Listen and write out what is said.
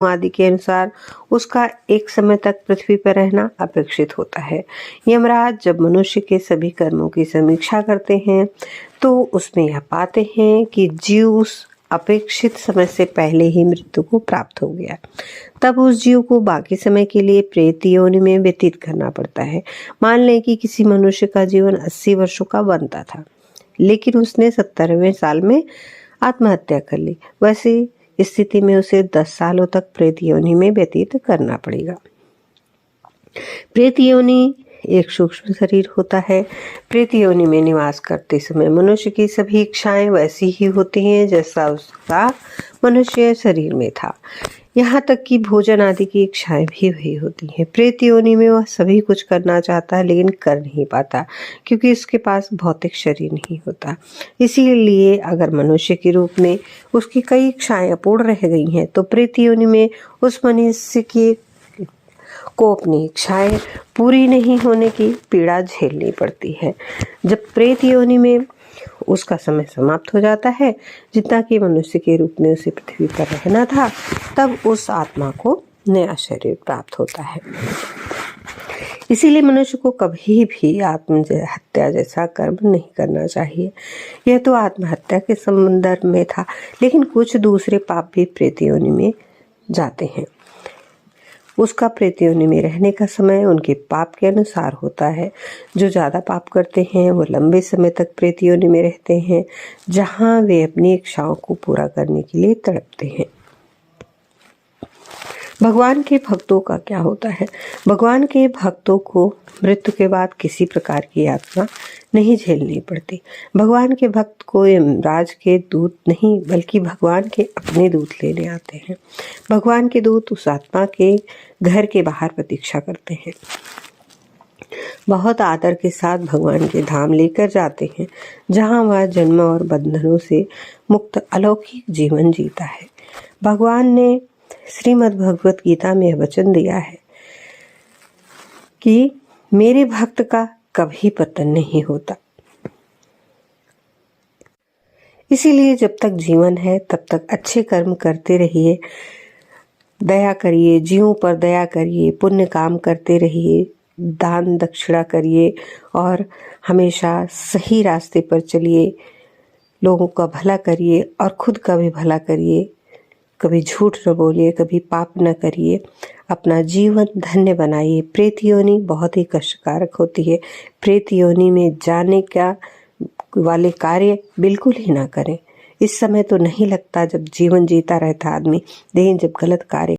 आदि के अनुसार उसका एक समय तक पृथ्वी पर रहना अपेक्षित होता है। यमराज जब मनुष्य के सभी कर्मों की समीक्षा करते हैं तो उसमें यह पाते हैं कि जीव उस अपेक्षित समय से पहले ही मृत्यु को प्राप्त हो गया। तब उस जीव को बाकी समय के लिए प्रेत योनि में व्यतीत करना पड़ता है। मान लें कि किसी मनुष्य का जीवन 80 वर्षों का बनता था, लेकिन उसने 70वें साल में आत्महत्या कर ली। वैसे स्थिति में उसे 10 सालों तक प्रेत योनि में व्यतीत करना पड़ेगा। प्रेत योनि एक सूक्ष्म शरीर होता है। प्रेत योनि में निवास करते समय मनुष्य की सभी इच्छाएं वैसी ही होती हैं जैसा उसका मनुष्य शरीर में था। यहाँ तक कि भोजन आदि की इच्छाएं भी वही होती हैं। प्रेत योनि में वह सभी कुछ करना चाहता है लेकिन कर नहीं पाता, क्योंकि उसके पास भौतिक शरीर नहीं होता। इसीलिए अगर मनुष्य के रूप में उसकी कई इच्छाएं अपूर्ण रह गई हैं तो प्रेत योनि में उस मनुष्य को अपनी इच्छाएं पूरी नहीं होने की पीड़ा झेलनी पड़ती है। जब प्रेत योनि में उसका समय समाप्त हो जाता है, जितना कि मनुष्य के रूप में उसे पृथ्वी पर रहना था, तब उस आत्मा को नया शरीर प्राप्त होता है। इसीलिए मनुष्य को कभी भी आत्महत्या जैसा कर्म नहीं करना चाहिए। यह तो आत्महत्या के संदर्भ में था, लेकिन कुछ दूसरे पाप भी प्रेत योनि में जाते हैं। उसका प्रेत योनि में रहने का समय उनके पाप के अनुसार होता है। जो ज़्यादा पाप करते हैं वो लंबे समय तक प्रेत योनि में रहते हैं, जहाँ वे अपनी इच्छाओं को पूरा करने के लिए तड़पते हैं। भगवान के भक्तों का क्या होता है? भगवान के भक्तों को मृत्यु के बाद किसी प्रकार की यातना नहीं झेलनी पड़ती। भगवान के भक्त को यमराज के दूत नहीं बल्कि भगवान के अपने दूत लेने आते हैं। भगवान के दूत उस आत्मा के घर के बाहर प्रतीक्षा करते हैं। बहुत आदर के साथ भगवान के धाम लेकर जाते हैं, जहाँ वह जन्म और बंधनों से मुक्त अलौकिक जीवन जीता है। भगवान ने श्रीमद् भगवत गीता में यह वचन दिया है कि मेरे भक्त का कभी पतन नहीं होता। इसीलिए जब तक जीवन है तब तक अच्छे कर्म करते रहिए, दया करिए, जीवों पर दया करिए, पुण्य काम करते रहिए, दान दक्षिणा करिए और हमेशा सही रास्ते पर चलिए, लोगों का भला करिए और खुद का भी भला करिए। कभी झूठ न बोलिए, कभी पाप न करिए, अपना जीवन धन्य बनाइए। प्रेत योनि बहुत ही कष्टकारक होती है। प्रेत योनि में जाने का वाले कार्य बिल्कुल ही ना करें। इस समय तो नहीं लगता जब जीवन जीता रहता आदमी, लेकिन जब गलत कार्य